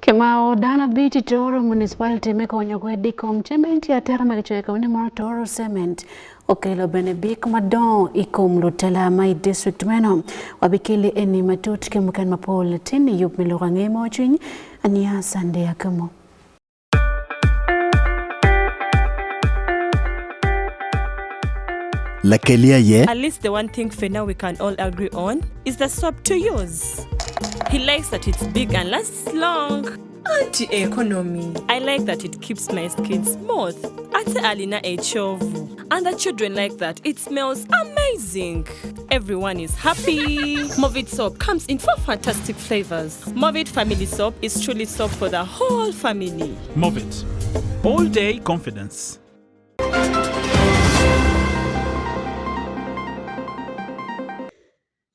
Kemao dana biti Toro municipality mekonyo kwe dikom cement ya terra magichweka wini moro Toro cement okelo bene bik madon ikom lutela mai district meno wabikili eni matut kemukan mapol tini yup miloga ngemo chwiny ania sande Akumu. At least the one thing for now we can all agree on is the soap to use. He likes that it's big and lasts long. Anti-economy. I like that it keeps my skin smooth. Alina echovu. And the children like that. It smells amazing. Everyone is happy. Movit soap comes in 4 fantastic flavors. Movit family soap is truly soap for the whole family. Movit. All day confidence.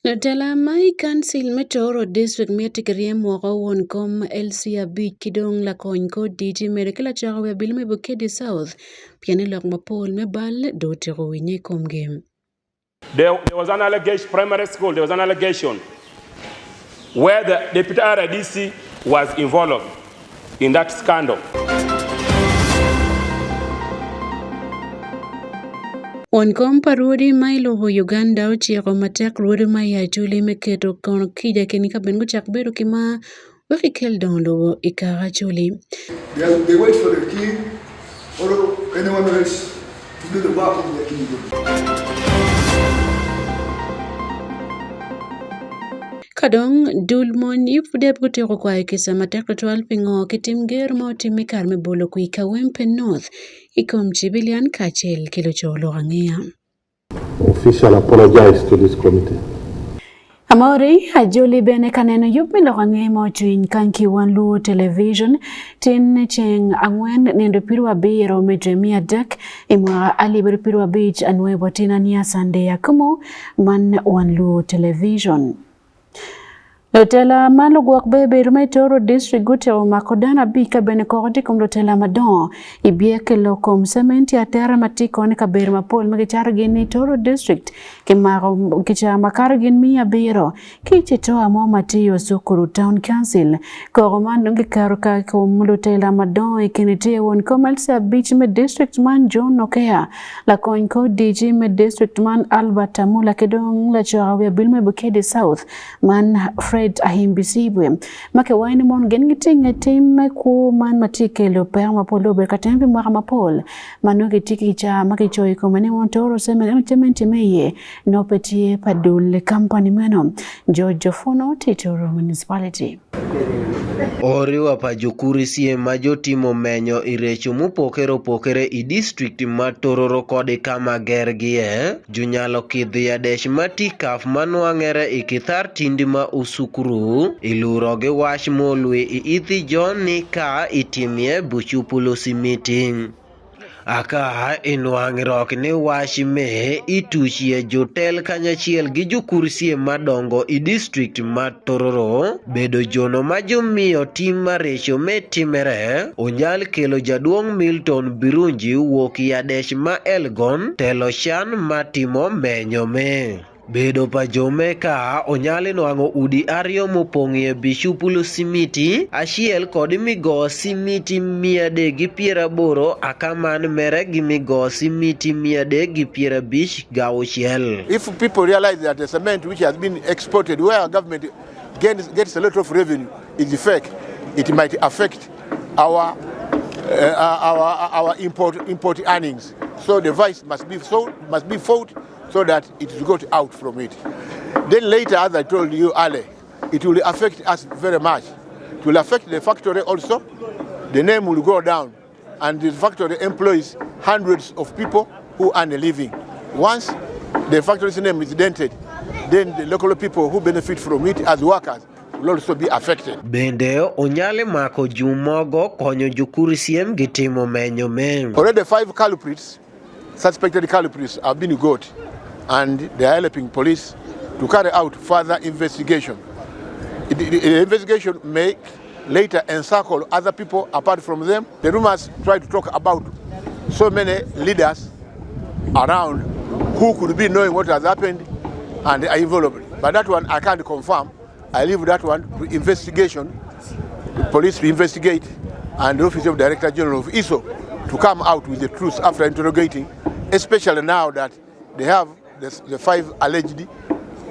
Notela mai council Metoro district miatikiriye mwaka won kom LCB kidong la konko DG merekela chawe bilme Bukedi South piani lok mapol me bal do tero winye kom game. There was an allegation, primary school, there was an allegation where the deputy RDC was involved in that scandal. On kompa ruodi mailo ho Uganda ochieko matek ruodi maya chuli meketo kono kija kenika bengo chakbedo kima weki kel donlo ikara chuli. They wait for the king or anyone else to do the work of the kingdom. Kadong dulmon UPDF kutiko kwa kisa matek ritual pingo kitim ger mo timikar me bolo kuika Wempe North ikom chibilian kachel kilo cholo rangia. Official apologize to this committee. Amori ajoli bene kaneno yupmilo rangi mo chwiny kanki Wan Luo television tin cheng angwen nendo piru abiro medremia dek imwa alibiri piru abich anwe botina niya sande Akumu man Wan Luo television. Lotela malo guak bebe rume Toro district gute o makodana bika bene kordi kum lotela madon ibieke lokom cement ya terra matiko ne kabir mapol magichar gini Toro district kimaro kicha makar gin mia biro kichito amo matiyo sukuru town council koroman ngi karuka kum lotela madon ikinite won komalsa beach me district man John Nokea la konko DG me district man Albert Amula kedong la chawe bilme Bukedi South man ahimbisibwe make wine mon gengiting team ku man matike lo per mapolo be katembi mwa mapol manoge tiki cha makichoi ko mane won Toro cement meye no petie padul company meno George Fono Toro municipality Oriwa pajokuri sie majotimo menyo irecho mupokere i district ma Tororo kode kama gergie junyalo kidhia desh matikaf manwang'ere ikithar tindi ma usukuru iluroge wash molwe ithi John ka itimie buchupulosi meeting. Aka inwang'irok ni washi me ituchie jotel kanyachiel gi jokursie madongo i district ma Tororo bedo jono majomiyo tim marecho me timere onyal kelo jaduong' Milton Birunji wuok Yadesh ma Elgon telo shan matimo menyo me. Bedo pa jomeka onyali nwango udi ario mopong'ie bishupulo simiti achiel kod migo simiti 380 akaman mere gi migo simiti 350 If people realize that the cement which has been exported where our government gets a lot of revenue is fake, it might affect our import earnings. So the vice must be fought so that it is got out from it. Then later, as I told you earlier, it will affect us very much. It will affect the factory also. The name will go down, and the factory employs hundreds of people who earn a living. Once the factory's name is dented, then the local people who benefit from it as workers will also be affected. Bende onyale mako jumogo konyo jokurisiem gitimo menyo men. Already 5 culprits, suspected culprits, have been got, and they are helping police to carry out further investigation. The investigation may later encircle other people apart from them. The rumors try to talk about so many leaders around who could be knowing what has happened and are involved. But that one I can't confirm. I leave that one to investigation police to investigate, and the Office of Director General of ISO to come out with the truth after interrogating, especially now that they have the 5 alleged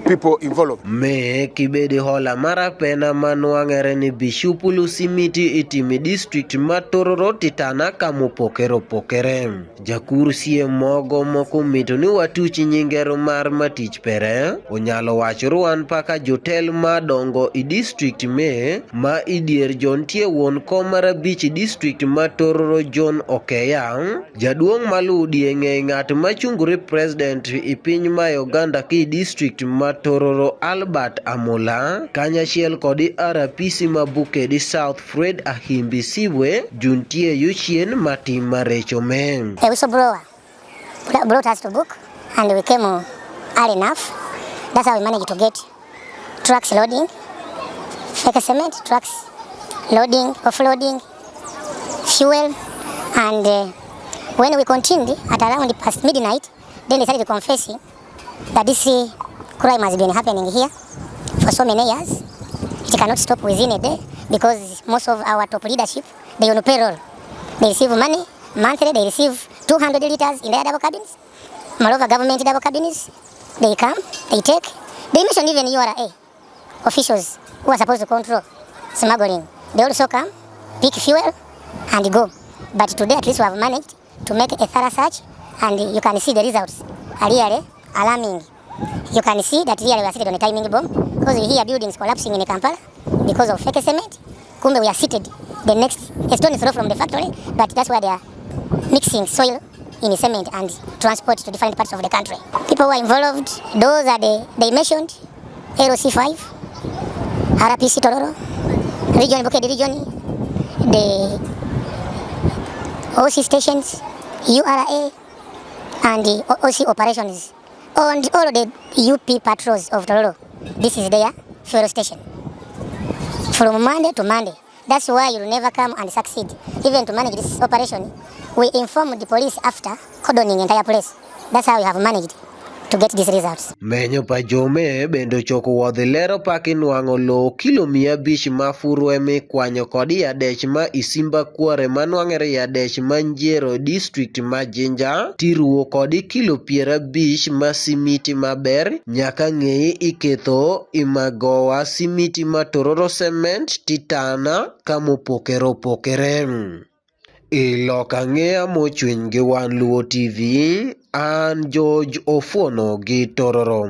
people involved. Me kibedi hola mara pena manuangere ni bishupulu simiti itimi district matororo titana kamu pokero pokere. Jakuru siye mogo moko mito ni watuchi nyingero mar matich pere. Onyalo wachuruan paka jotel madongo i district me ma idier John tie won komara beach district matororo John Okeya. Jaduong maludi ngat machunguri president ipiny ma Uganda ki district Tororo Albert Amola, Kanyachiel kodi RPC mabuke di South Fred Ahimbi Sibwe, juntie yuchien mati marecho men. A whistleblower brought us to book and we came early enough. That's how we managed to get trucks loading, fake cement, trucks loading, offloading, fuel, and when we continued at around past midnight, then they started confessing that this crime has been happening here for so many years. It cannot stop within a day because most of our top leadership, they on payroll. They receive money monthly, they receive 200 liters in their double cabins. Moreover, government double cabins, they come, they take. They mention even URA officials who are supposed to control smuggling. They also come, pick fuel, and go. But today at least we have managed to make a thorough search, and you can see the results are really alarming. You can see that here we are seated on a timing bomb because we hear buildings collapsing in Kampala because of fake cement. Kumbe we are seated the next a stone throw from the factory, but that's where they are mixing soil in cement and transport to different parts of the country. People who are involved, those are they mentioned, LOC5, RPC Tororo, Region Bukedi Region, the OC stations, URA, and the OC operations. And all of the UP patrols of Tororo, this is their fuel station. From Monday to Monday. That's why you will never come and succeed. Even to manage this operation, we inform the police after cordoning the entire place. That's how we have managed to get these results. Menyo pa jome bendo choko wadhilero pakin wango lo kilo 500 mafuru eme kwanyo kodi ya dech ma isimba kuare manuangere ya dech manjero district ma Jinja tiruo kodi kilo 50 ma simiti maber nyaka ng'ei iketho imagowa simiti ma Tororo cement titana kamo pokero pokerem. Iloka ng'ea mochwiny gi Wan Luo TV, an George Ofuono gi Tororo.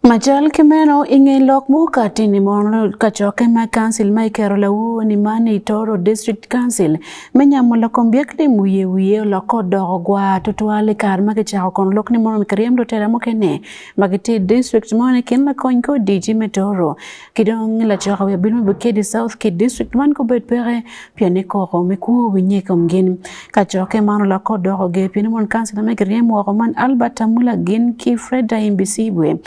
Majal Kimeno inge lok mukati ni mono kachoke ma council ma ikero lawu ni mani Toro District Council menya mola kombiekli muye loko dogwa tutwale kar magichako kon lok ni mono mikariem do tera mokene magiti district mone kin la konko DJ Metoro kidong la chaka we bilme bukedi South Kid District man ko bet pere piane ko miku winye komgin kachoke mano loko dogo ge piane mon council ma mikariem wo man Albert Amula gin ki Freda Imbisibwe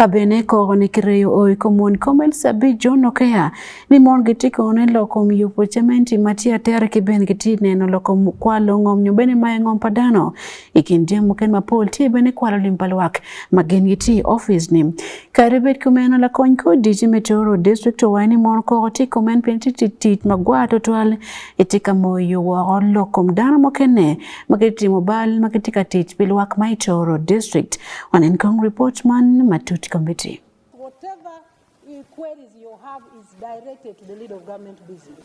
kabene ko ne kireyo o komon komel sabi John Okeya ni mon gitiko ne lokom yupo chementi matia tere kiben giti neno lokom kwalo ngom nyobene ma ngom padano ikindie muken mapol ti bene kwalo limpalwak magen giti office ni karibet kumeno la konko DJ Metoro District wani mon ko ti komen penti tit magwato twal itika moyo wa lokom dano mokene magiti mobile magitika tit bilwak mai Toro District wanen kong report man matut committee. Whatever inquiries you have is directed to the lead of government business.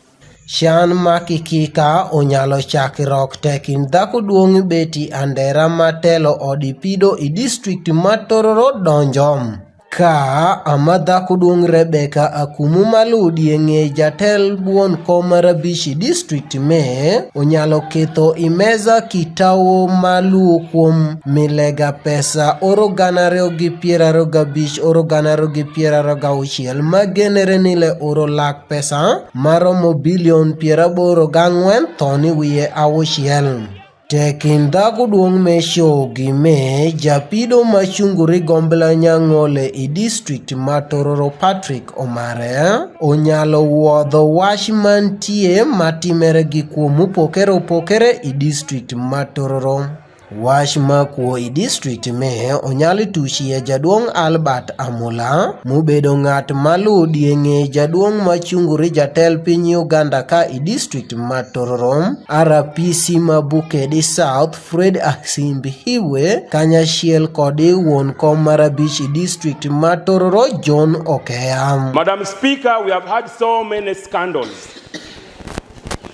Shan makikika onyalo chakirok tekin dhako duongi beti andera matelo odipido i district matororo donjom. Ka amadhako duong Rebecca Akumu maludi ng'e jatel buon komarabishi district me onyalo ketho imeza kitawo maluo kuom milega pesa oro ganareo gi 25 oro ganareo gi 26 magenere nile oro lak pesa maromo bilion 84 toni wiye awuchiel. Tekin dhako duong me shogi me japido machunguri gombla nyang'ole i district matororo Patrick Omare onyalo wuodho wach mantie matimere gi kuom pokere i district matororo. Wach makuo i district me onyali tushie jaduong' Albert Amula mubedo ng'at malu dieng'e jaduong' machunguri jatel piny Uganda ka i district ma Tororom RPC Mabukedi South Fred Asimbi Hiwe kanyachiel kodi wuon kom marabich i district ma Tororo John Okeyam. Madam Speaker, we have had so many scandals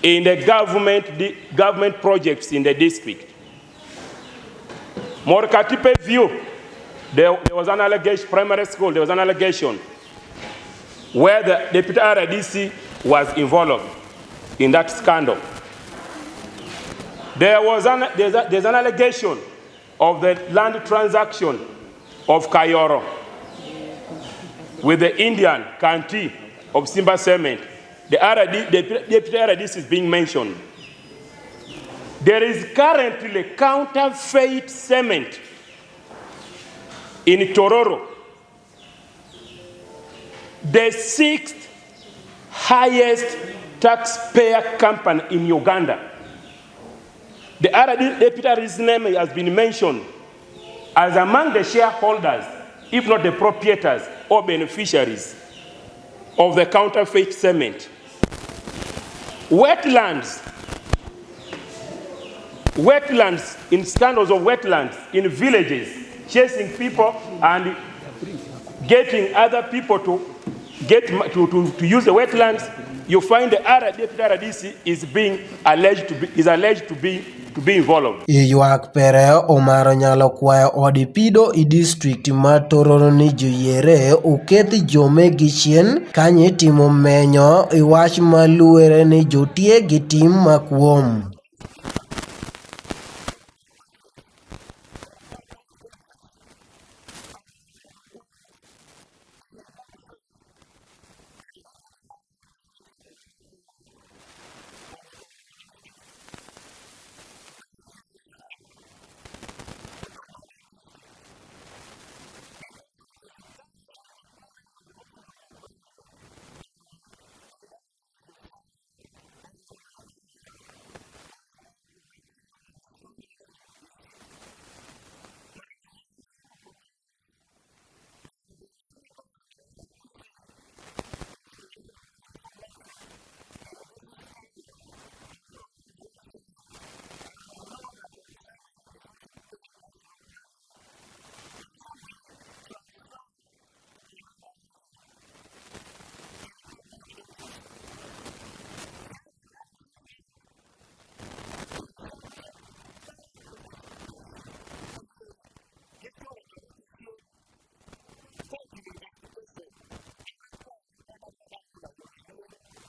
in the government projects in the district. Morkatipe view, there was an allegation, primary school, there was an allegation where the deputy RDC was involved in that scandal. There's an allegation of the land transaction of Kayoro with the Indian Kanti of Simba Cement. The deputy RDC is being mentioned. There is currently counterfeit cement in Tororo, the 6th highest taxpayer company in Uganda. The deputy RDC's name has been mentioned as among the shareholders, if not the proprietors or beneficiaries of the counterfeit cement. Wetlands, in scandals of wetlands in villages, chasing people and getting other people to use the wetlands. You find the deputy RDC is alleged to be involved. Iyuak pere omaro nyalo kwayo odi pido i district ma Tororo ni joyere ukethi jome gichien kanye timo menyo iwach maluere ni jotie gi tim makuom.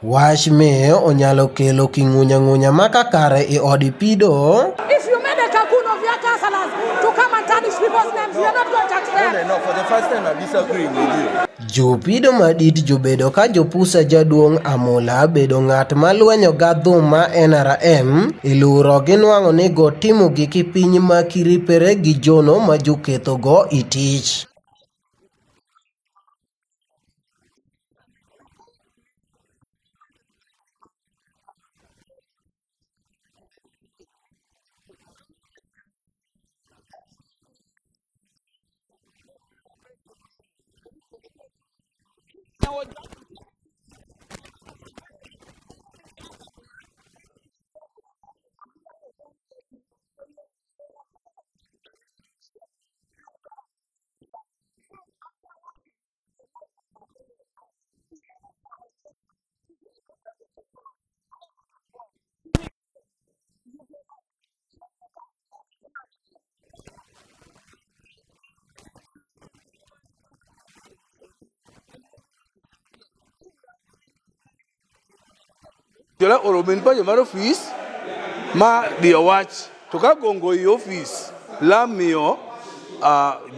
Wach me onyalo kelo king'unya makakare i odi pido. If you made a cocoon of your councillors to come and tarnish people's names, you are not going to accept. No, for the first time I disagree with you. Jopido madit jobedo ka jopusa jaduong' Amula bedo ng'at malwenyo gadhuma NRM iluro ginwang'o ni go timo giki piny makiripere gi jono ma joketho go itich. Jola oromin pa jomar office ma dio wach to ka gongo i office la mio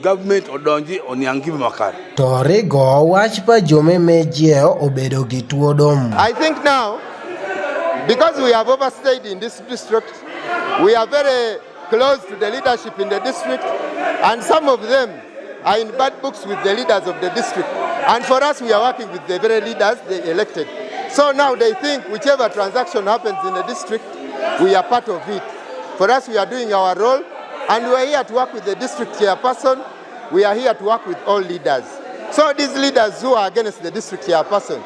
government odonji oniangi makar. Tori go wach pa jome mejeo obedo gi tuodom. I think now, because we have overstayed in this district, we are very close to the leadership in the district, and some of them are in bad books with the leaders of the district. And for us, we are working with the very leaders they elected. So now they think whichever transaction happens in the district, we are part of it. For us, we are doing our role And we are here to work with the district chairperson. We are here to work with all leaders. So these leaders who are against the district chairperson,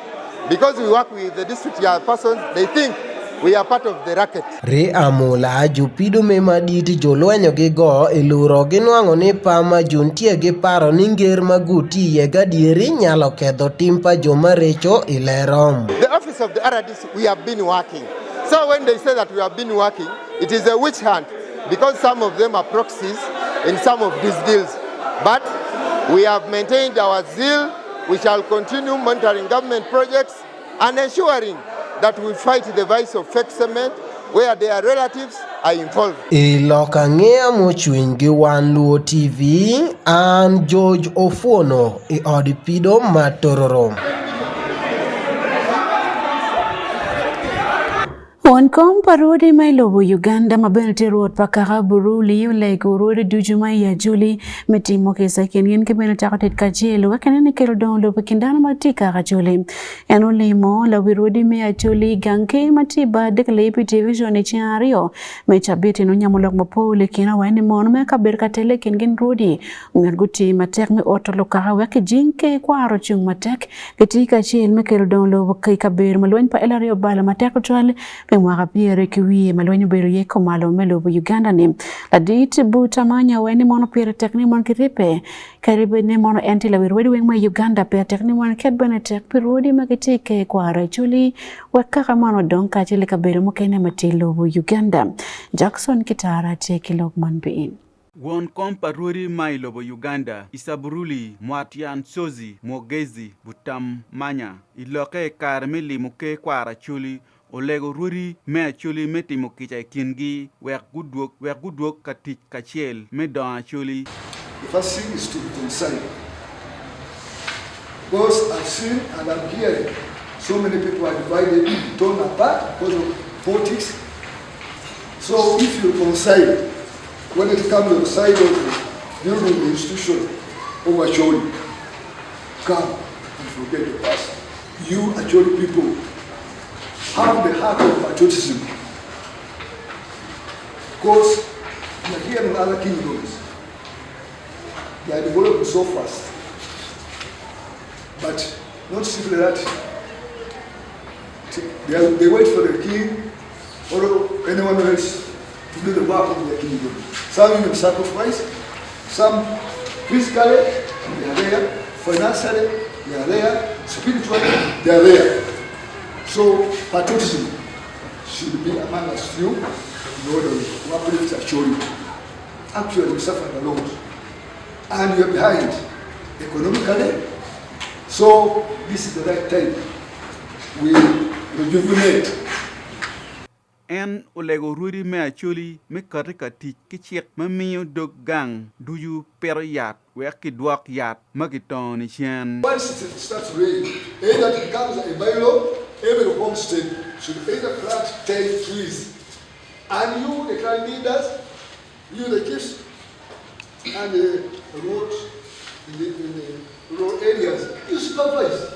because we work with the district chairperson, they think we are part of the racket. Re amula jupido me maditi jolwenyo gi go iluro ginwango ni pama juntie gi paro ni nger maguti ye gadieri nyalo kedho timpa joma recho ilerom. The office of the RDC, we have been working. So when they say that we have been working, it is a witch hunt because some of them are proxies in some of these deals. But we have maintained our zeal. We shall continue monitoring government projects and ensuring that we fight the vice of fake cement where their relatives are involved. Iloka ngea mochwiny gi Wan Luo TV and George Ofuono I odipido matororo. Onkom parodi mai lobo Uganda mabelti road pakara buruli ulego road dujuma ya Juli metimo kesa kenyen kebeno takatet kajelo wakanene kelo don lobo kindana matika kajuli eno limo la wirodi me ya Juli ganke matiba dekle UPDF ne chiario mechabiti no nyamulok mopole kina wani mon me kaberka tele kengen rodi ngerguti matek me otolo kahawa jinke kwa rochung matek ketika chel me kelo don lobo kai kaber malwen pa elario bala matek twale mwaka pia kiwi malwenyo bero yeko malo melo Uganda ni ladit butamanya weni mono pia tekni mon kiripe karibe ne mono enti la wirwedi wengma Uganda pia tekni mon kedbene tek pirodi makitike kwa rachuli wakaka mono donka chile kabero mokene matilo Uganda. Jackson Kitara cheki logman bein. Won komparuri mai lobo Uganda, isaburuli, mwatian sozi, mogezi, butam manya, iloke karmili muke kwa rachuli, olego ruri me chuli meti mokicha kingi wer gudwok katich kachiel me don chuli. The first thing is to reconcile. Because I've seen and I'm hearing so many people are divided, torn apart because of politics. So if you reconcile, when it comes to the side of building the institution over Acholi, come and forget the past. You Acholi people have the heart of patriotism. Because we are here in other kingdoms. They are developing so fast. But not simply that. They wait for the king or anyone else to do the work of their kingdom. Some even sacrifice, some physically, they are there, financially, they are there, spiritually, they are there. So patriotism should be among us few in order to uplift Acholi. Actually, we suffered a lot. And we are behind economically. So this is the right time. We rejuvenate. En olego ruri me Acholi me karikati kichek mamiyo dog gang duyu perayat wekidwak yat magitoni chen. Once it starts raining, either it becomes a bylaw, every homestead should either plant 10 trees. And you, the clan leaders, you, the chiefs, and the road, in the rural areas, you supervise.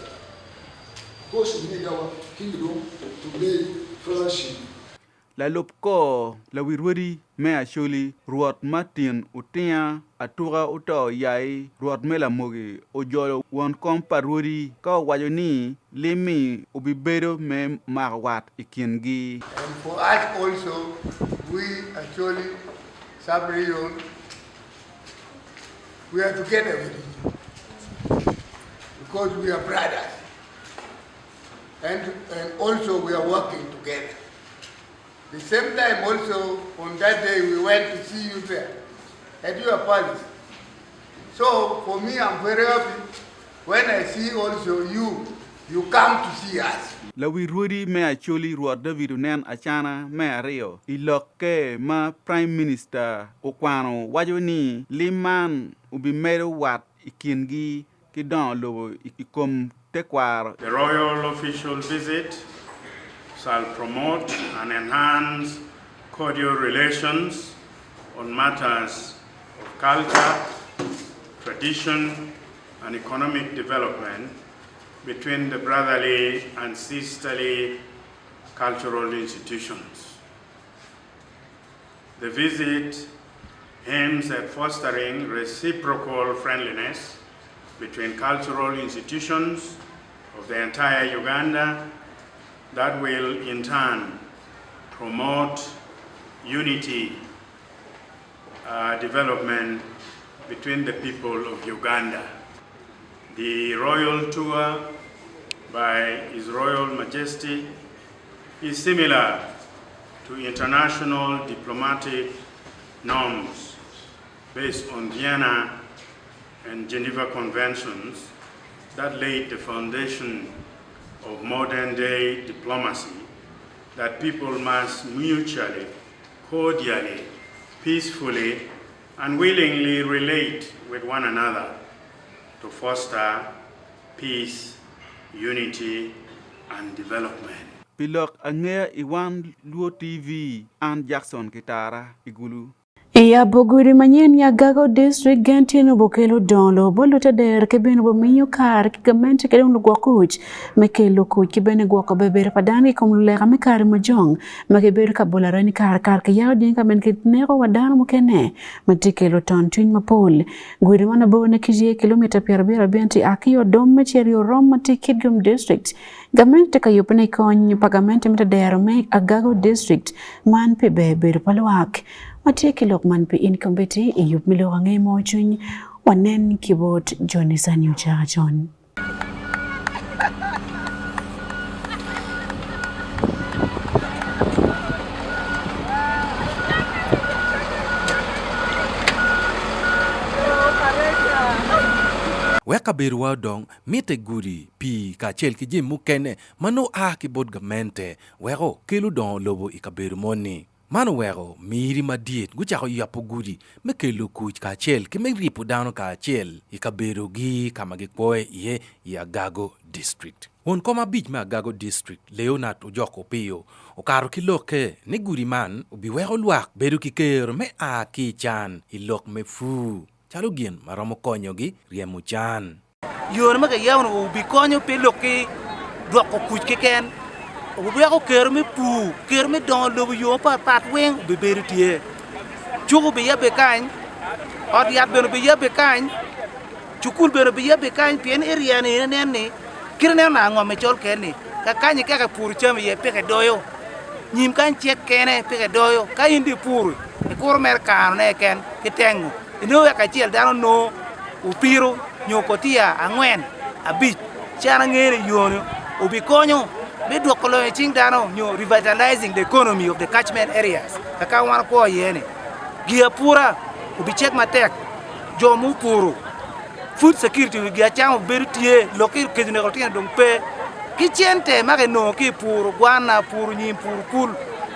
Because we need our kingdom to be flourishing. La lopko la wirwiri me Acholi ruot matin utia atura uto yai ruot mela mogi ojolo won komparuri ka wajoni limi ubibedo me marwat ikingi. And for us also, we Acholi sub-region, we are together with it because we are brothers, and also we are working together. The same time also, on that day we went to see you there at your palace. So for me, I'm very happy when I see also you come to see us. La wirwiri me Acholi ruot David nen achana me ario iloke ma Prime Minister okwano wajoni liman ubimedo wat ikingi kidon lobo ikom tekwar. The royal official visit shall promote and enhance cordial relations on matters of culture, tradition, and economic development between the brotherly and sisterly cultural institutions. The visit aims at fostering reciprocal friendliness between cultural institutions of the entire Uganda that will in turn promote unity, development between the people of Uganda. The royal tour by His Royal Majesty is similar to international diplomatic norms based on Vienna and Geneva Conventions that laid the foundation of modern-day diplomacy, that people must mutually, cordially, peacefully, and willingly relate with one another to foster peace, unity, and development. Pilok angea Wan Luo TV and Jackson Kitara Igulu. Ya boguri manyen ya Gago District gentino bokelo donlo bolo teder kebeno bominyo kar kigamente kede unu gwakuch mekelo kuch kibene gwako bebere padani komlulega mekari majong makebere kabolarani kar kiyao dinka men kitnego wadano mukene matikelo ton tuny mapol gwiri mana bone kijie kilomita pierabira benti akiyo dom macherio rom matikidgum district gamente kayopene kony pagamente mitadero me Gago District man pe bebere palwak Mateke Lokman pe incombeti iyup milo angay mo chun wanen keyboard Johnny Sanyo John. Weka berwa dong mite guri pi ka chel ki jim mukene mano ki bod gamente wero kelu don lobo ikaberu moni. Mano wero miri madiet guchako yapo gudi mekelo kuch ka chel ki megripo dano ka chel ikaberu gi kama gikpoe ye ya Gago District. Won koma beach ma Gago District Leonard ujoko piyo okaro kiloke ni guri man ubi wero luak beru ki kero me ki chan ilok me fu chalo gien maromo konyo gi riemo chan yor ma ga yawno ubi konyo pe loki doko kuch ke ken ubi ko kerme pu kerme don lo yo pat wen ubi berutie chugo be yabe kan od yat be yabe kan chukul be yabe kan pien area ne ne kirne na ngome chol ken ni ka kanyi ka pur chame ye pe doyo nyim kan chek kene pe doyo ka indi pur e kor mer kan ne ken kitengu ino ka chiel dano no upiro nyokotia angwen abich chana ngere yono ubi konyo be dokolo e ching dano nyo revitalizing the economy of the catchment areas kaka wan ko yene gia pura ubi check matek jomu puru food security gia chang bertie lokir kedine ko tin dong pe kichente mage no ki puru gwana puru nyim puru kul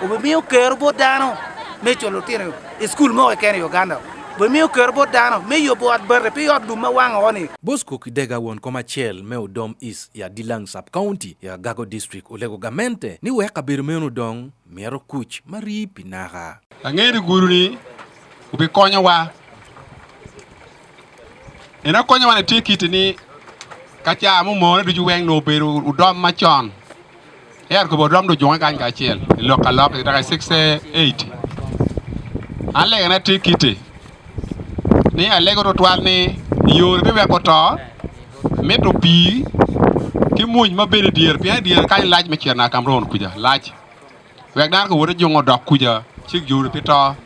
ubi miyo kerbo dano me cholo tin school mo ken Uganda Bumio kerbo dano me yo boat berre pe yod duma wang oni Bosco kidega won koma chel me odom is ya Dilang sub county ya Gago District olego gamente ni weka birmeno dong mero kuch mari pinaga angeri guru ni ubi konyo wa ena konyo wa ne tikiti ni kacha mo mo du juweng no beru udom machon er ko bodom do jonga kan ka chel local lok daga 680 alle na tikiti ni alego to twal ni yor be ko to meto pi ki muñ ma bene dier kay laaj me cerna Cameroon kuja laaj wek dar ko wodo jongo dok kuja ci yor pi to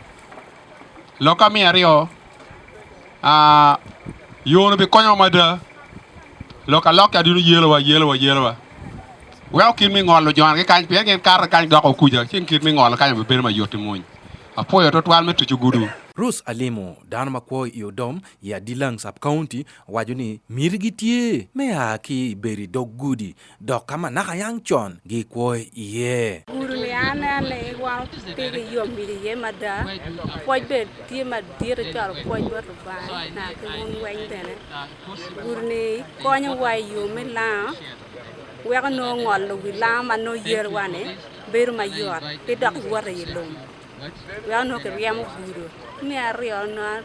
loka mi ario yor be konyo ma de loka loka du yelo wa wel kin mi ngol jon ke kan pi gen kar kan dok kuja ci kin mi ngol kan be ma yoti muñ apoyo to twal meto ci gudu Rose Alimo dan makwo yodom ya Dilang sub county wajuni mirigitie me ki beri dogudi dok kama nakayang chon gi kwo ye guru le ana le wa te yom mi ye mada poj be tie ma dire char poj ber ba na ke mon wen tene guru ne konyo wa yo me la we no ngol wi la ma no yer wane ber ma yor te dok wara yelom we no ke riamo guru mi ario no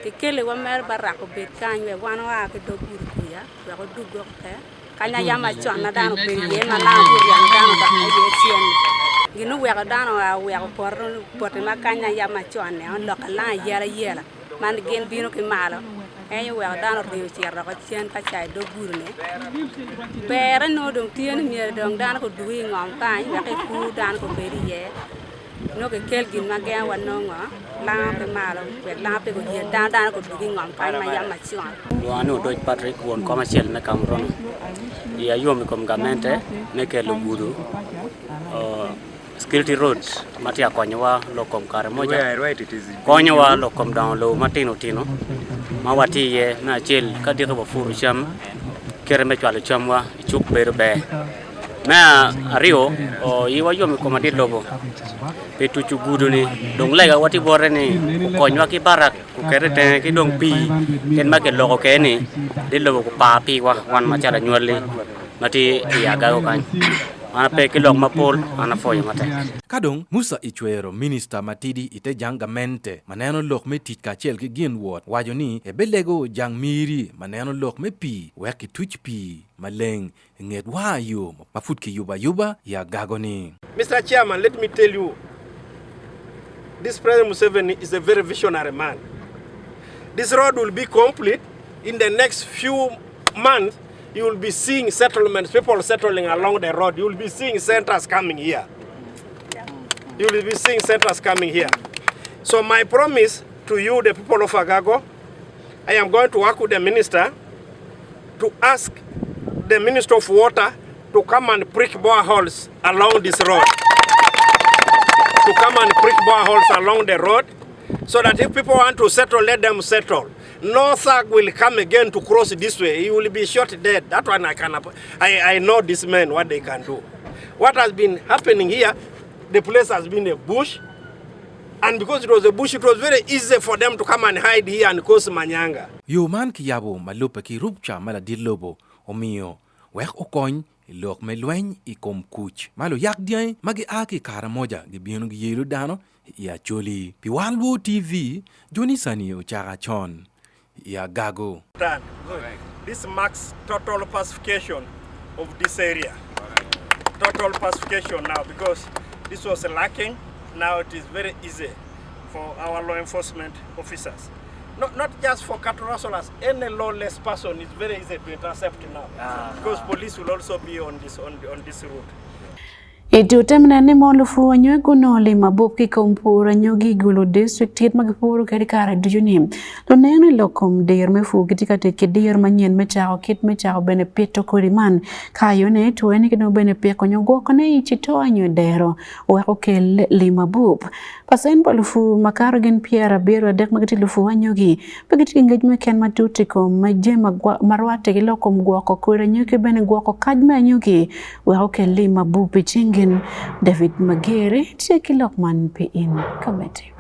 ke kele wa mer barako bet kan we wan wa ke do guru ya we ko dugo ke kanya yama chon na dano be ye ma la guru ya dano ba ye sien ginu wega dano a wega porte makanya ya machone on lokala yela man gen bino ke malo ayo wega dano rio chierro ko chien ka chai do gurne bere no dong tien mier dong dano ko duwi ngom kan ya ke ku dano ko beri ye no ke kel gin magen wanonga la pe malo wek la pe ko ye dano ko duwi ngom kan ma ya machone Wanu Doj Patrick won commercial me Cameroon. Ya yomi kom gamente me ke luguru. Security road matia konyawa lokom kare moja. Konyawa lokom down low matino tino. Mawati ye na chel kadira bo furu cham kere me chwalo chamwa chuk berbe. Na ario o yiwa yomi komadit lobo. Petu chugudu ni dong lega wati bore ni konywa ki barak ku kere te ki dong pi ken ma ke logo ke ni de logo ku pa pi wa wan ma chara nyoli mati ya ga kan ana pe ki log mapol ana foyo mate Kadong Musa Ichwero minister matidi ite jangamente maneno lok me tika chel ki gin wot wajo ni e belego jang miri maneno lok me pi weki tuch pi maleng nget wa yo mafut ki yuba ya gagoni. Mr. Chairman, let me tell you, this President Museveni is a very visionary man. This road will be complete in the next few months. You will be seeing settlements, people settling along the road. You will be seeing centers coming here. You will be seeing centers coming here. So my promise to you, the people of Agago, I am going to work with the minister to ask the Minister of Water to come and prick boreholes along this road. To come and prick boreholes along the road, so that if people want to settle, let them settle. No thug will come again to cross this way. He will be shot dead. That one I know these men, what they can do. What has been happening here, the place has been a bush. And because it was a bush, it was very easy for them to come and hide here and cause manyanga. Yo man ki yabo malupa ki rupcha mala dilobo omio wek okony lok me lweny I kom kuch malo yak diay magi aki kara moja gi bienu gi yelu dano ya choli pi Wan Luo TV Joni Sani Ochara Chon ya gago. This marks total pacification of this area. Total pacification now, because this was lacking. Now it is very easy for our law enforcement officers. Not just for cattle rustlers, any lawless person is very easy to intercept now, because police will also be on this route. Itutemna ni molufu wanyo gunoli mabuki kompura nyogi gulo district tit magpuru kedi kara dujuni. Luneno lokum deer mefu kitika teke deer manyen mechao kit mechao bene pito kuriman. Kayo ne tuweni kino bene pia konyogo kone ichito anyo dero. Weko ke lima bub. Pasen polufu makaro gen piera biru adek magati lufu wanyogi. Pagiti engagement ken matuti ko majema marwate gilokum guwako kura nyoki bene guwako kajme nyogi. Weko ke lima bub ichingi David Magere Cheki Lokman P in Committee.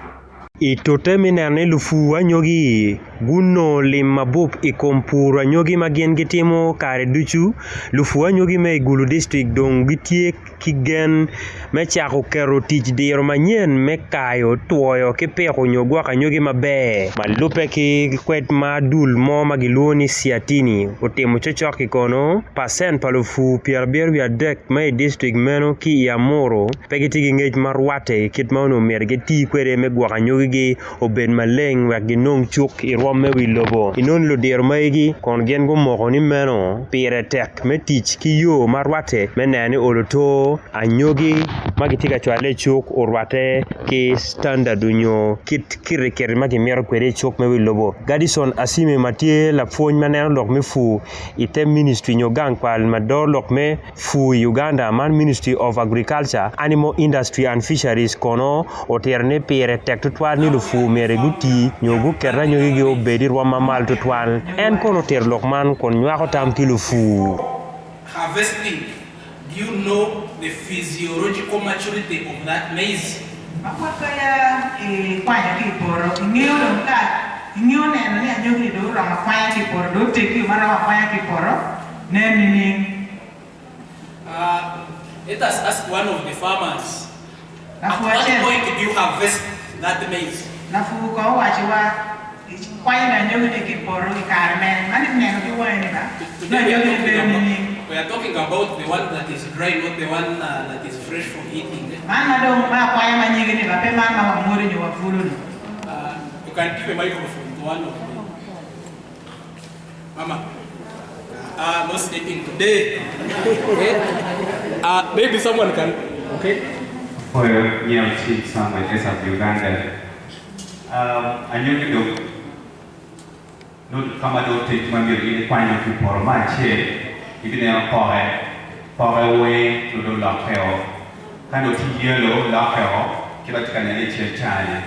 Itotemi ne lufu wanyogi guno limabuk ikompura nyogi magien gitimo kare duchu lufu wanyogi me gulu district dong gitie kigen me chako kero tich diro manyen me kayo tuoyo kipeko nyogwa kanyogi mabe malupe ki kwet madul mo magiluoni siatini otemo chochoki kono pasen palufu pierberu ya dek me district meno ki yamoro pegiti ngej marwate kit mauno mergeti kwere me gwa kanyogi oben maleng wak ginong chuk irome wilobo inon lo dir maigi kon gen go moko ni meno pire tek me tich ki yo marwate menene oloto anyogi magitika chwale chuk urwate ki standard unyo kit kirikeri magi miero kwere chuk me wilobo Gadison asime matie la fony meneno lok me fu ite ministry nyogang kwal mador lok me fu Uganda man Ministry of Agriculture Animal Industry and Fisheries kono oterne pire tek tutwa ni lufu mere guti nyogu kerra nyogi go bedir wa mamal tutwal en kono ter lokman kon nyako tam ki lufu. Harvesting, do you know the physiological maturity of that maize? Apakaya kwanya ki poro ngio ka ngio ne na nyogi do ra kwanya ki poro do te ki mara kwanya ki poro ne ni let us ask one of the farmers. At what point did you harvest that maize? Nafu ko wachiwa kwanya na nyogi ki poro ikarmen mani ne ki wani ba na nyogi be ni We are talking about the one that is dry, not the one that is fresh for eating. You can give a microphone to one of them. Mama, no sleeping today. Okay? Maybe someone can, okay? For Nyam Chief Samuel of Uganda, I knew you don't come out to my point of for my chair. If they are far away to the lock hell, kind of yellow lock hell, Kilakan China.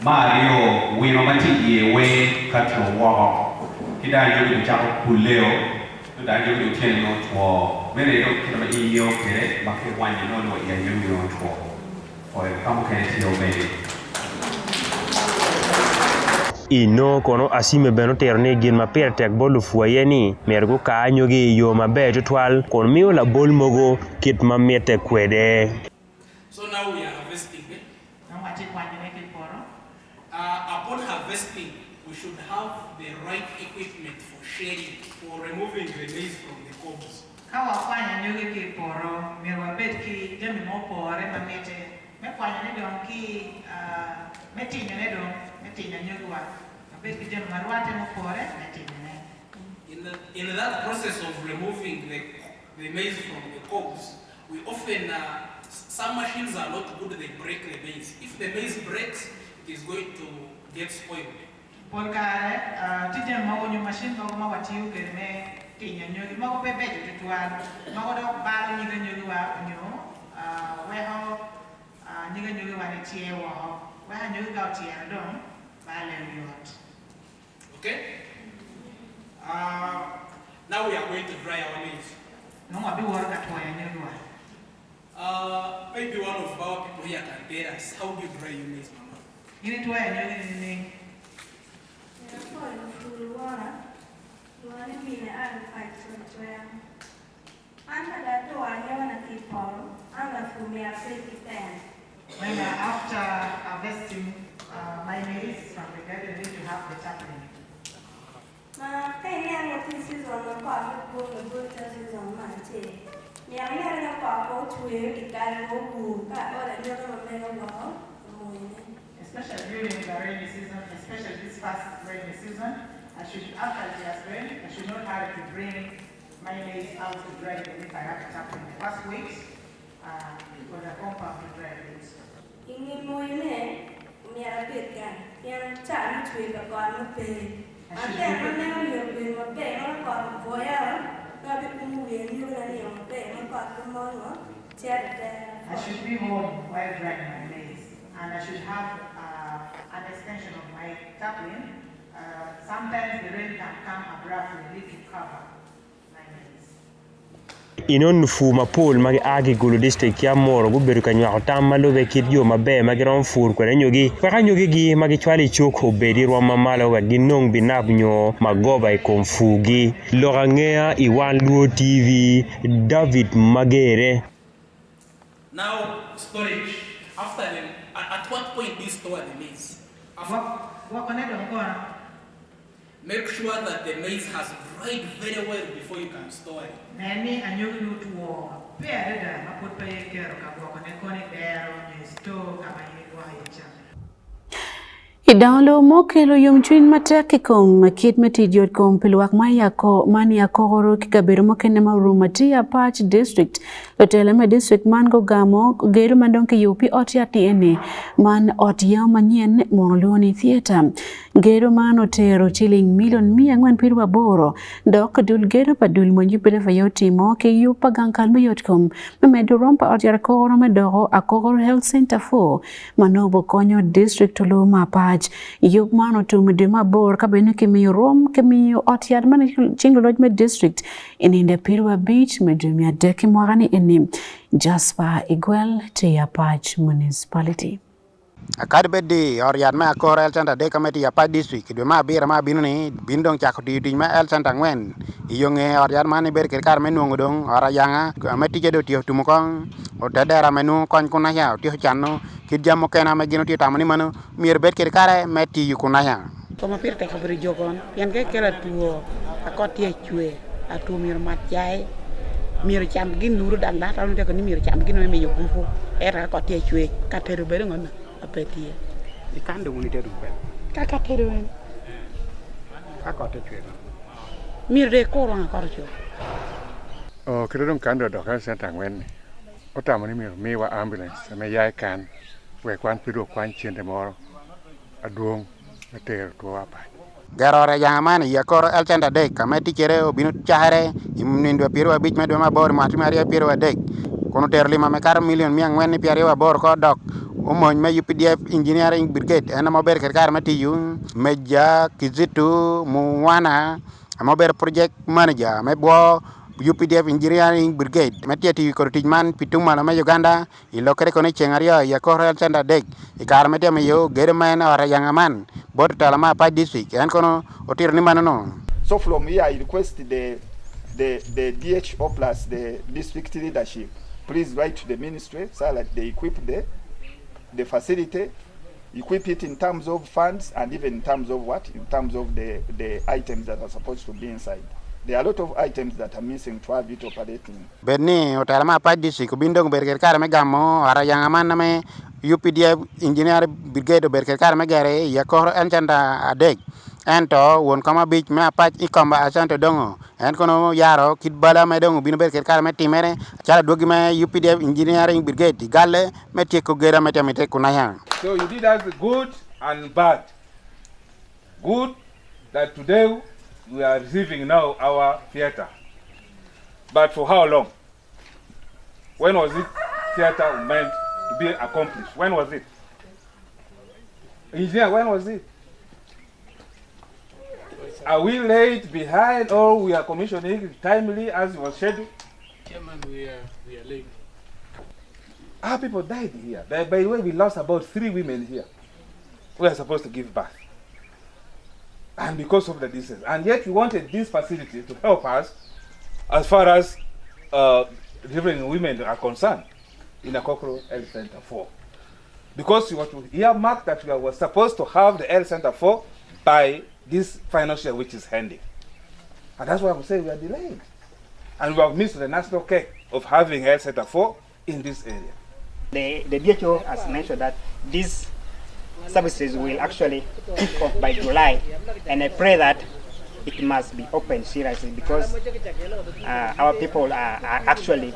Mario, we no matter way cut your wall. He died in the chapel Puleo, to die in the 10 note war. Many don't kill a year, but one you know what you're on war. For a complicated your baby. Ino kono asime beno terne gin ma per tek bolu fuayeni mergo ka nyogi yo mabe twal kon miyo la bol mogo kit ma mete kwede. So now we are harvesting. Upon harvesting, we should have the right equipment for shedding, for removing the maize from the cobs. In that process of removing the maize from the cobs, we often, some machines are not good, they break the maize. If the maize breaks, it is going to get spoiled. Okay? Now we are going to dry our maize. Maybe one of our people here can tell us, how do you dry your maize, Mama? When after harvesting my maize from the garden, then you have the tapping. Especially during the rainy season, especially this past rainy season, after it has rained, I should not have to bring my maize out to dry it if I have to tap in the first weeks because I won't have to dry it. I should be home while drying my maize, and I should have an extension of my tapping. Sometimes the rain can come abruptly to cover my maize. Inon fu mapol magi agi gulu district ya moro gu beru kanyo tamma lo be kid yo mabe magi ron fur ko nyogi ka nyogi gi magi chwali choko bedi ro mamalo ga ginong binabnyo magoba e konfugi lorangea i Wan Luo TV David Magere. Now storage. After them, at what point do you store the maize? Make sure that the maize has dried very well before you can store it. Idalo mokelo yomchuin mataki kom kit metidiot kom pilwak mani akoro kikabero mokene marumatia patch district loteleme district man go gamo gero mandonke yupi otiati ene man otia manyen monoloni theater gero man otero chilling $1,400,000 dok dul gero padul monjupere fayoti moke yupa gankalme yotkom memedu rompa otiara koro medoro akoro health center 4 manobo konyo district lo mapa yuk mano to midima bor kabeno kemi rom kemi otiad man chingoloj me district ininde pirwa beach medumia deki mwagani enim Jasper Igwel Tia Patch municipality. Akadbedi or Yadma Core El Santa de Committee Apa District, Duma Birama Binuni, Bindong Chakoti, Dima El Santa Gwen, Young or Yadmani Berker Carmen Nungudong, or Ayanga, Metija Tio Tumukong, or Tadara Menu, Conconaya, Tio Chano, Kidjamokena Maginoti Tamanimano, Mir Berker Care, Meti Yukunaya. Como pirte kabri jogon, yan ke kera tuo, akoti chue, atumir matjai, miro cham gin nuru dan da tan de ko ni miro cham gin me yo gufo era ko te chwe ka teru be ngona apetie ikande woni te dum be ka teru en ka ko te chwe miro de ko ron ko cho o kire don kando do kan senta ngwen o tamo ni mi wa ambulance me yai kan we kwan pido kwan chiende moro aduong meter to apa garore jamani ya kor el tenda de kamati kere obino chare imnindo piero abich medo mabor mati maria piero adek kono ter lima me kar million mi angwen ni piero abor ko dok umon me UPDF engineering brigade ana maber kar mati yu meja kizitu muwana maber project manager me bo UPDF engineering brigade metiati ko tijman pituma na Uganda ilokere kono chengaria ya kor el tenda de ikar meti me yo german ora yangaman bot talama pa district en kono otir ni manano. So from here I request the DHO plus the district leadership please write to the ministry so that they equip the facility, equip it in terms of funds and even in terms of what? In terms of the items that are supposed to be inside. There are a lot of items that are missing to have it operating. Benni otalama pa district bindong berker kar me gamo ara yang aman na me UPDF engineer brigade berker kar me gare ya kor enchanda adek ento won kama bich me apach ikomba asante dongo en kono yaro kit bala me dongo bino berker kar me timere chala dogi me UPDF engineering brigade galle me tieko gera me temete kunaya. So you did us good and bad. Good that today we are receiving now our theater. But for how long? When was it theater meant to be accomplished? When was it? Engineer, when was it? Are we late behind or we are commissioning it timely as it was scheduled? Chairman, we are late. Our people died here. By the way, we lost about 3 women here. We are supposed to give birth. And because of the distance. And yet we wanted this facility to help us as far as delivering women are concerned in Akumu Health Center 4. Because we were to earmark that we were supposed to have the Health Center 4 by this financial year which is ending. And that's why I'm saying we are delayed. And we have missed the national cake of having Health Center 4 in this area. The DHO has mentioned that these services will actually kick off by July, and I pray that it must be opened seriously because our people are actually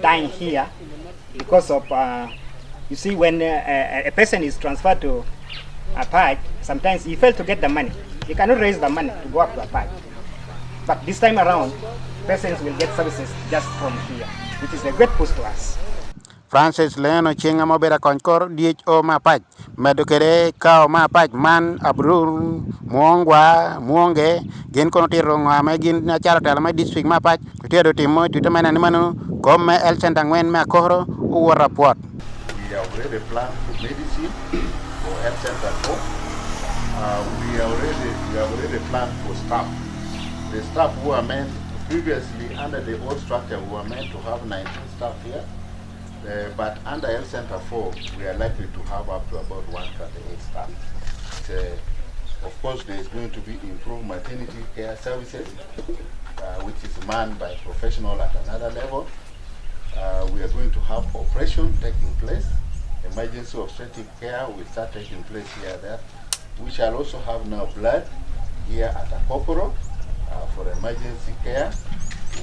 dying here because of, you see, when a person is transferred to a park, sometimes he fails to get the money. He cannot raise the money to go up to a park. But this time around, persons will get services just from here, which is a great push to us. Francis Leano chinga mobera konkor DHO mapach medokere kao mapach man abrur muongwa muonge gen kono tiro ngame gin na charo tala ma district mapach tedo timo tutamana ni mano komme el sendangwen ma kohro u report. We have already planned for medicine for health center 4. We have already planned for staff. The staff who are meant previously under the old structure we were meant to have 19 staff here. But under Health Center 4, we are likely to have up to about 138 staff. Of course, there is going to be improved maternity care services, which is manned by professionals at another level. We are going to have operation taking place. Emergency obstetric care will start taking place here and there. We shall also have now blood here at Akumu for emergency care.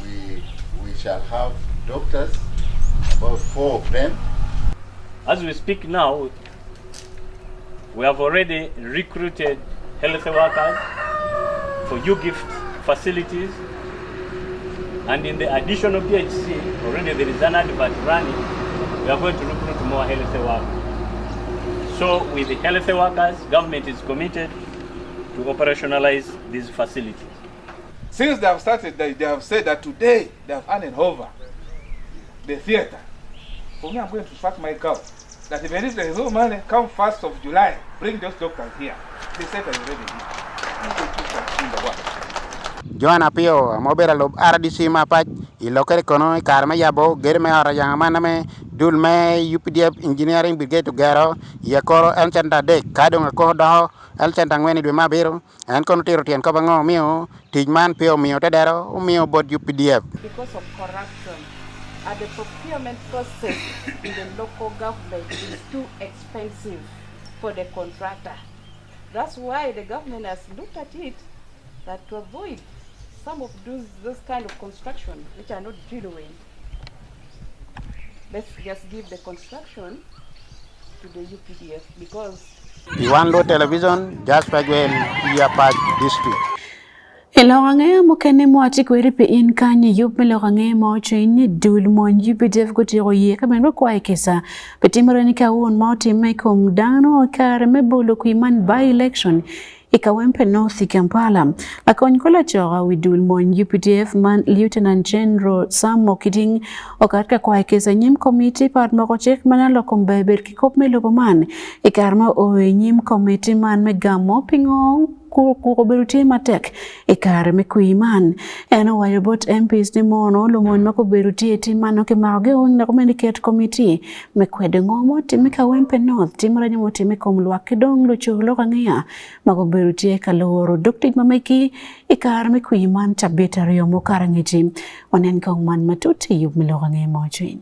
We shall have doctors, about 4 of them. As we speak now, we have already recruited health workers for U-Gift facilities, and in the additional PHC, already there is an advert running. We are going to recruit more health workers. So with the health workers, government is committed to operationalize these facilities. Since they have started, they have said that today they have handed over the theater. For me, I'm going to start my cow. That if there is no money, come 1st of July, bring those doctors here. The theater is ready here. Joana Pio mobera lob RDC mapach ilokere kono karma yabo germe ara yang maname dulme UPDF engineering brigade to garo yakoro elchanta de kadong ko do elchanta ngweni de mabiro en kono tiro tien ko bango mio tijman Pio mio tedero mio bod UPDF because of corruption. The procurement process in the local government is too expensive for the contractor. That's why the government has looked at it that to avoid some of those kind of construction which are not genuine, let's just give the construction to the UPDF because Wan Luo television just pagwen Yapag district. Elorangé mo kene mo ati kweri pe in kanye yup me lorangé mo chenye dul mo UPDF ko tiro ye kamen ro kwa kesa petimore ni ka won mo te me kom dano kare me bolo ku man by election ikawempe North Kampala akon kola chora widul mo UPDF man Lieutenant General Sam Mokiting okatka kwa kesa nyim committee part mo ko chek manalo kombe ber ki kop me lobo man ikarma o nyim committee man me gamo pingong ko berutie matek ikare me kuiman eno wayo bot MPs ni mono lumon mako berutie timano ke mage on na communicate committee me kwede ngomo timika wempe North timara nyimo timika umlwa kidong lo chulo kangea mako berutie kaloro doktik mameki ikare me kuiman tabeta riyo mo karangiti onen kong man matuti yub milo kange mochwin.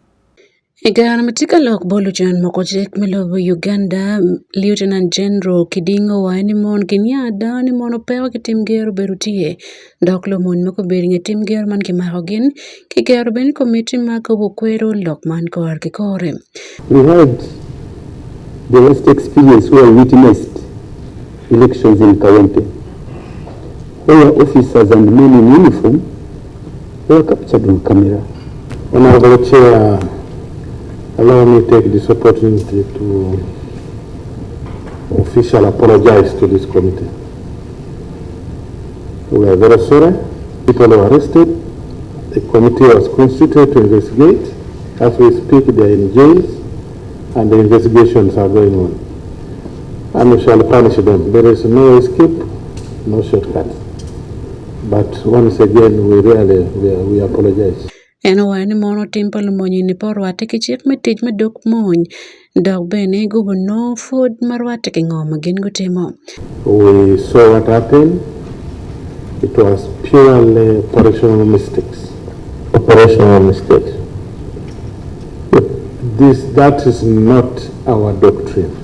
Igana matika lok bolu jan mokojek melobo Uganda Lieutenant General Kidingo wani mon kinya dani mono pewa ki tim gero berutie doklo mon mako beringe tim gero man ki mahogin ki gero ben committee mako bukwero lok man kor ki kore. We had the worst experience where we witnessed elections in Kawempe where officers and men in uniform were captured on camera. Honorable Chair, allow me to take this opportunity to officially apologize to this committee. We are very sorry. People were arrested. The committee was constituted to investigate. As we speak, they are in jails and the investigations are going on. And we shall punish them. There is no escape, no shortcut. But once again, we apologize. Eno wani mono timpal monyi ni porwate ki chik me tij me dok mony dok bene gubo no food marwate ki ngoma gin gutimo. We saw what happened. It was purely operational mistakes. Operational mistakes. That is not our doctrine.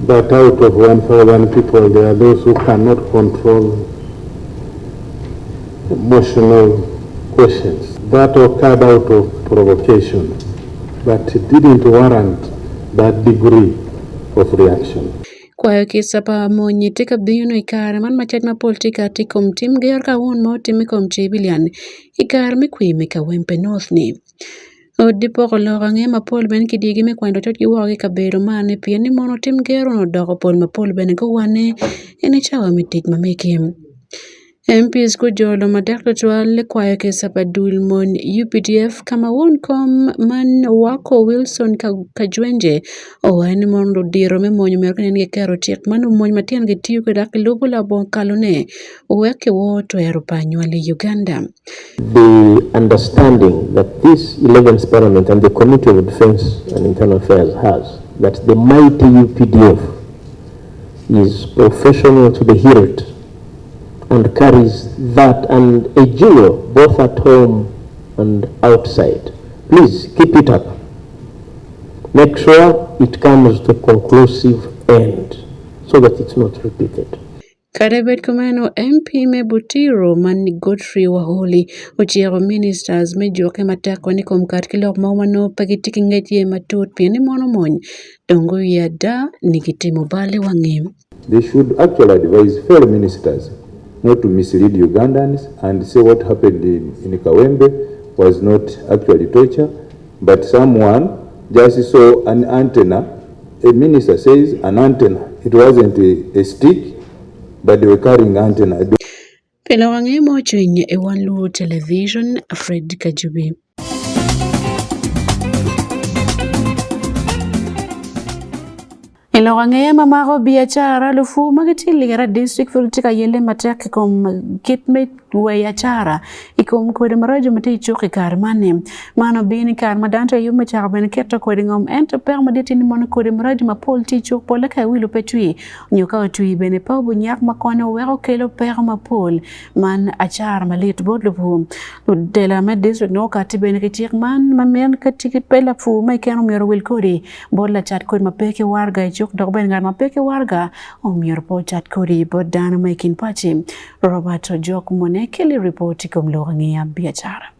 But out of 1,000 people, there are those who cannot control emotional questions. That occurred out of provocation, but it didn't warrant that degree of reaction. Kwayo kisapa monyi tika bino ikare man machet ma politika tikom tim ger ka won mo tim kom chibilian ikare mi kwi mi ka wempe North ni. Odipo ko lorange ma pol ben kidigi me kwando tot giwogi ka bero mane pien ni mono tim gero no doko pol ma pol ben ko wane ene chawa mitik ma mekim. MPs ko jolo madaklo twale kwayo kesapa dul mon UPDF kama won kom man wako Wilson kajwenje o wani mondo diro me monyo merkene nge kero tiek manu monyo matien ge tiyo ke dak lubu la bon kalone uweke woto erupanywale Uganda. The understanding that this 11th Parliament and the Committee of Defense and Internal Affairs has, that the mighty UPDF is professional to the hilt and carries that and a jewel both at home and outside. Please keep it up. Make sure it comes to a conclusive end so that it's not repeated. Kadebet kumeno MP me Butiro mani Godfrey Waholi uchiero ministers me joke matako ni komkat kilok mawano pagitiki ngeti matut pieni mono mony dongo yada nikitimo bale wangim. They should actually advise fellow ministers not to mislead Ugandans and say what happened in Kawempe was not actually torture, but someone just saw an antenna. A minister says an antenna. It wasn't a stick, but they were carrying antenna. Pela wange mocho inye Wan Luo television, Fred Kajubi. Ilogang'e mamako biashara lufu magitili district politika yele mataki kom kitme weyachara ikom kode marajo mate choki karmane mano bini karma dante yume charbene keto kode ngom ento per madeti ni mono kode marajo mapol ti chok pole ka wilo petui nyoka otui bene pa bunyak makone wero kelo per mapol man achar malit bod lufu dela med district no kati bene kitik man mamen katikit pela fu mai keno mero wil kode bola chat kode mapeke warga chok dogben ngar mapeke warga o mero po chat kode bod dana making pachi Roberto Jok Mone kili ripoti kumlogang'ia biashara.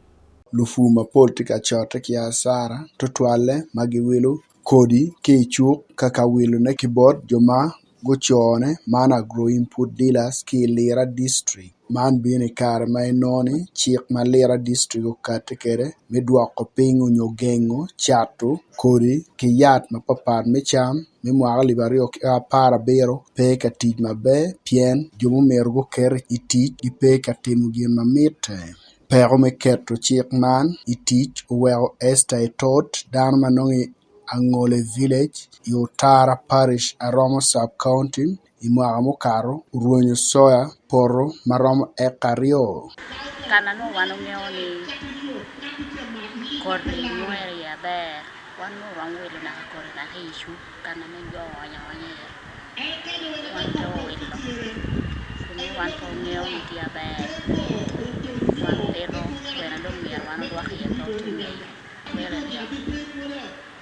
Lufu mapol tika chote kia asara tutwale magiwilu kodi kichuk kaka wilu ne kibod joma gochone mana agro input dealers ki lira district man bini kare ma inoni chik ma lira district ukate kere midwako pingu nyogengo chatu kodi ki yat mapapad micham mimwaga libario para bero pe katij mabe pien jomo mergo ker itij gi pe katimu gin mamite pero me keto chik man itich uweo Esther Tot dan manongi Angole Village Yotara Parish Aromo Sub-County imwaga mokaro ruonyo soya poro maromo ekario kana no wano ngeo ni korri nuere ya ber wano rangwele na korri na hishu kana me go wanya wanto wilo kuni wanto ngeo ni kia ber wano pero wena lo mier wano dwa hiya to tume wele ya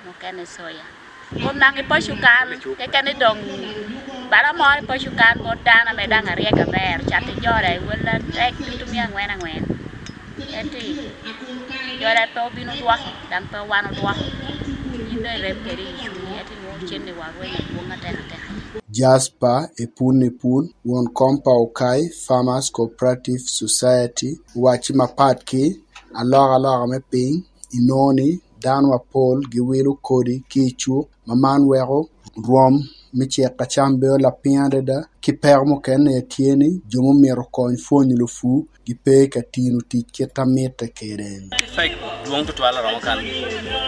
no kene soya kom nangi pasukan kene dong bara mo pasukan mo dana me danga riega ber chati jore wala tek tumia ngwena ngwen eti jore to binu dwa dan to wano dwa inde rep keri shu eti mo chenne wa wena bunga tena Jasper Epun won kompa Okai Farmers Cooperative Society wachi mapatki aloga me ping inoni danwa Paul giwilu kodi kichu maman wero rom miche kachambe la piande da ki permo kene tieni jomo mero kon foni lu fu gi pe katinu ti ketamete keren fake duong to twala rom kan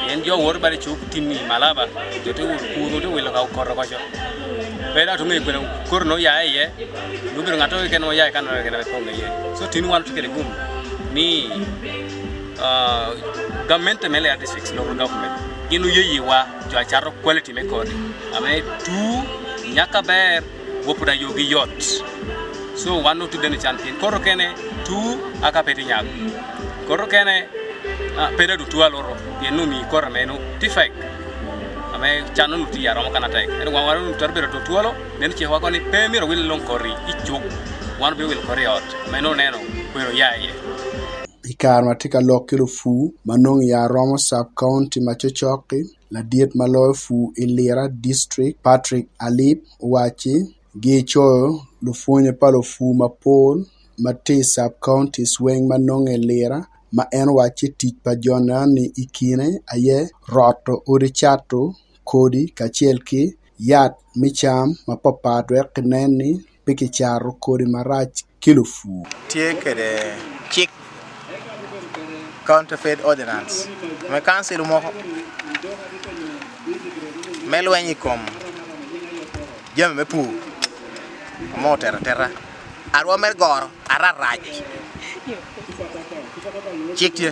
yen jo wor bari chu tinni malaba jote wor ku do welo ka korro ko jo beda to me ko korno ya ye lubir ngato ke no ya kan ke ko ngi so tin wan to ke gum ni government mele at district local government inu yeyi wa jo acharo quality me ko ame tu nyaka ber wopuda yogi yot so wanu to den champion koro kene tu aka peti nyak koro kene peda du tuwa loro yenu mi koro menu tifek ame chanu nuti yaro kana tek en wanu torbero to tuwalo nen che wa koni pemiro wil lon kori ichuk wanu be wil kori ot meno neno kwero yaye ikar matika lokilo fu manong ya Romo Sub-County machochoki la diet malo fu ilira district Patrick Alip wachi gichoyo lufunye palo fu mapol mati Sub-County swing manong ilira ma en wachi tich pa jona ni ikine aye roto urichato kodi kachelki yat micham mapapadwe kineni piki charo kodi marach kilufu tiekede chik counterfeit ordinance me council mo melwenyi kom jam me pu mo terra arwa mer goro araraj chiktie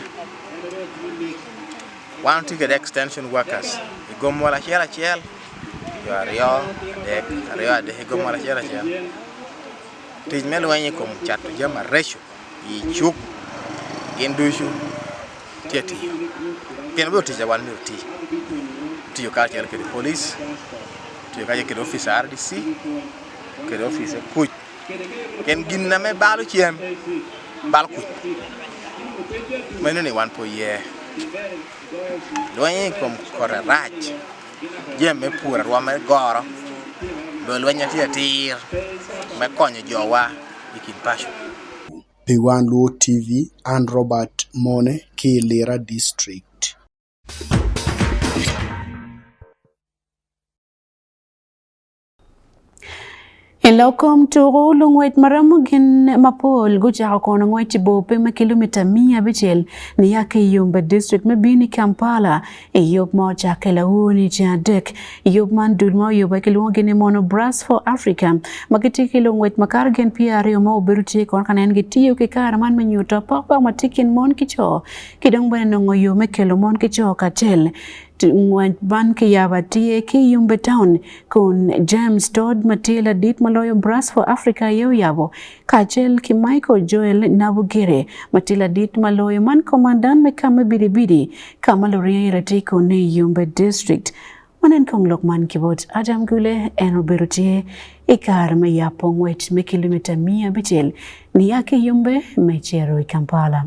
one ticket extension workers gomola chela chel yo de gomola chela chel tij melwenyi kom chat jama resho i chuk indushu tieti ken bo tija wan mi ti tiyo ka tiel ke police tiyo ka ke officer RDC ke officer kuj ken ginna me balu chiem bal kuj meno ni wan po ye loyen kom kore raj jem me pura rwa me goro do lwenya tiatir me konyo jowa ikin pasho Wan Luo TV and Robert Mone Kilira District. Elokom turo lungwet maramugin mapol guja kono ngwet bope ma kilomita 100 ni yake Yumbe district mabini Kampala yob moja kelauni jadek yob mandul mo yob kilungi ni mono brass for Africa magiti kilungwet makargen pia rio mo beruti kon kanen gitiyo ke karaman menyuto papa matikin mon kicho kidong bene ngo yo mekelo mon kicho katel ngwet ban ke yabatie ke Yumbe town kun James Todd Matila dit maloyo brass for Africa yo yabo kachel ki Michael Joel Nabugire Matila dit maloyo man komandan me kama bidibidi kama loria ratiko ne Yumbe district manen kong Lokman kibot Adam Gule enoberutie ikar me yapo ngwet me kilomita 100 ni yake Yumbe mechero Kampala.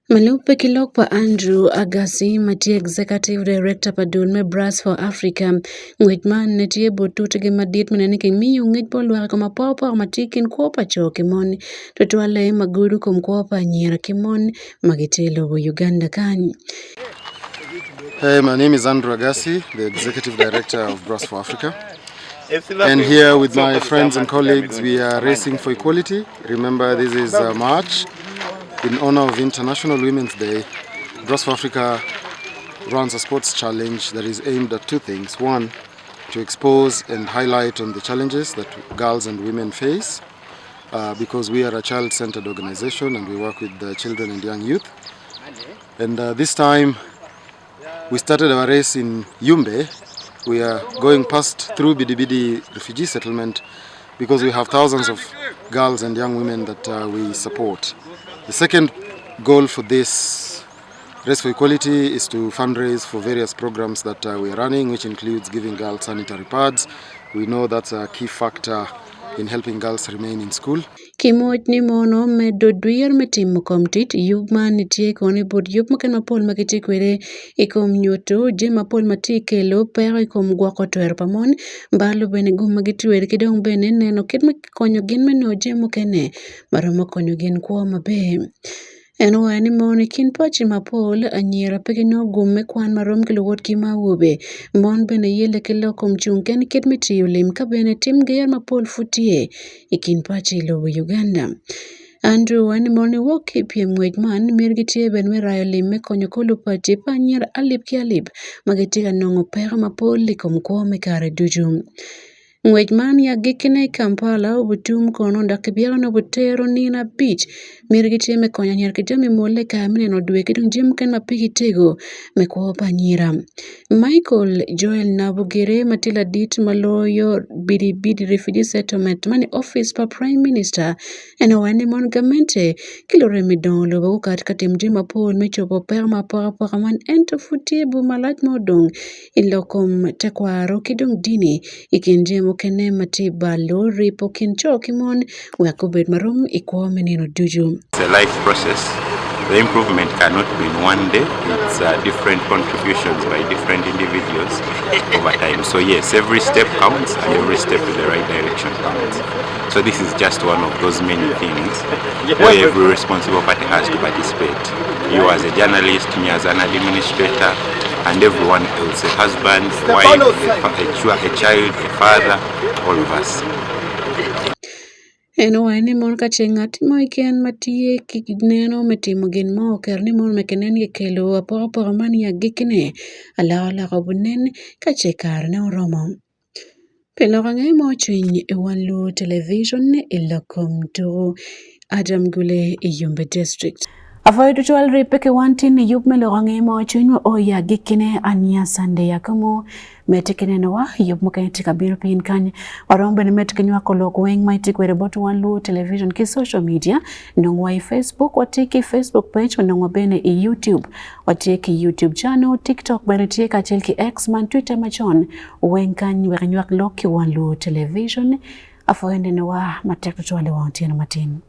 Malupe Kilokpa Andrew Agassi Mati Executive Director Padun me Brass for Africa ngwitman netie botut ge madit menene ke miyo ngit bolwa kama papa matikin kopa chokimon totwale maguru kumkopa nyira kimon magitelo wa Uganda kan. Hey, my name is Andrew Agassi, the Executive Director of Brass for Africa. And here with my friends and colleagues, we are racing for equality. Remember, this is a march in honor of International Women's Day. Brass for Africa runs a sports challenge that is aimed at two things. One, to expose and highlight on the challenges that girls and women face, because we are a child-centered organization and we work with the children and young youth. And this time, we started our race in Yumbe. We are going through Bidibidi refugee settlement because we have thousands of girls and young women that we support. The second goal for this Race for Equality is to fundraise for various programs that we are running, which includes giving girls sanitary pads. We know that's a key factor in helping girls remain in school. Kimot ni mono me dodwier me timo komtit yugma nitie koni bod yug maken mapol makiti kwere ikom nyoto je mapol matike lo pero ikom gwako twer pamon mbalo bene gum magitwer kidong bene neno kitme konyo gin meno je mokene maromo konyo gin kwa mabe. Eno wani moni kin pachi mapol anyira pekino gumme kwan marom kilowot kima ube mon bene yele kilo komchung ken kitmiti ulim ka bene tim geyer mapol futie ikin pachi lo Uganda. Andrew wani moni woki piem ngwejman mirgitie ben merayo lime konyo kulu pachi pa nyira alip ki alip magitiga nongo pera mapol likom kwa mekare dujum. Ngwejman ya gikine Kampala ubutum kono ndakibiara no butero nina beach mirgitie me konya nyar kijami mole ka mine no dwe kidung jim ken mapigi tego me kwa nyira. Michael Joel Nabugire Matila dit maloyo bidi refugee settlement mani office pa prime minister eno wani mon gamente kilore midolo bago katika mjima pol mechopo perma para man ento futie bu malaj modong ilokom tekwaro kidung dini ikinjemo kene matiba lo ripo kincho kimon wakobet marum ikwa menino duju. It's a life process. The improvement cannot be in one day. It's different contributions by different individuals over time. So yes, every step counts and every step in the right direction counts. So this is just one of those many things where every responsible party has to participate. You as a journalist, me as an administrator, and everyone else, a husband, wife, a child, a father, all of us. Eno wani mon kachengat moiken matie kikneno metimo gin mo kerni mon mekenen ye kelo aporo mani ya gikne ala robunen kachekar ne oromo. Pelorange mo chwiny Wan Luo television ilokom to Adam Gule Yumbe district. Avoid ritual repeke wantin yup melorange mo chwiny o ya gikne anya sande ya kamo metekene noa yup mokenti kabiro pin kany warombe ne metekene wako loko weng maiti kwere botu Wan Luo television ki social media nongwa Facebook watiki Facebook page nongwa bene YouTube watiki YouTube channel TikTok bene tieka chelki X man Twitter machon weng kany werenywak loki Wan Luo television afoende noa matek tutuwale wantin matin.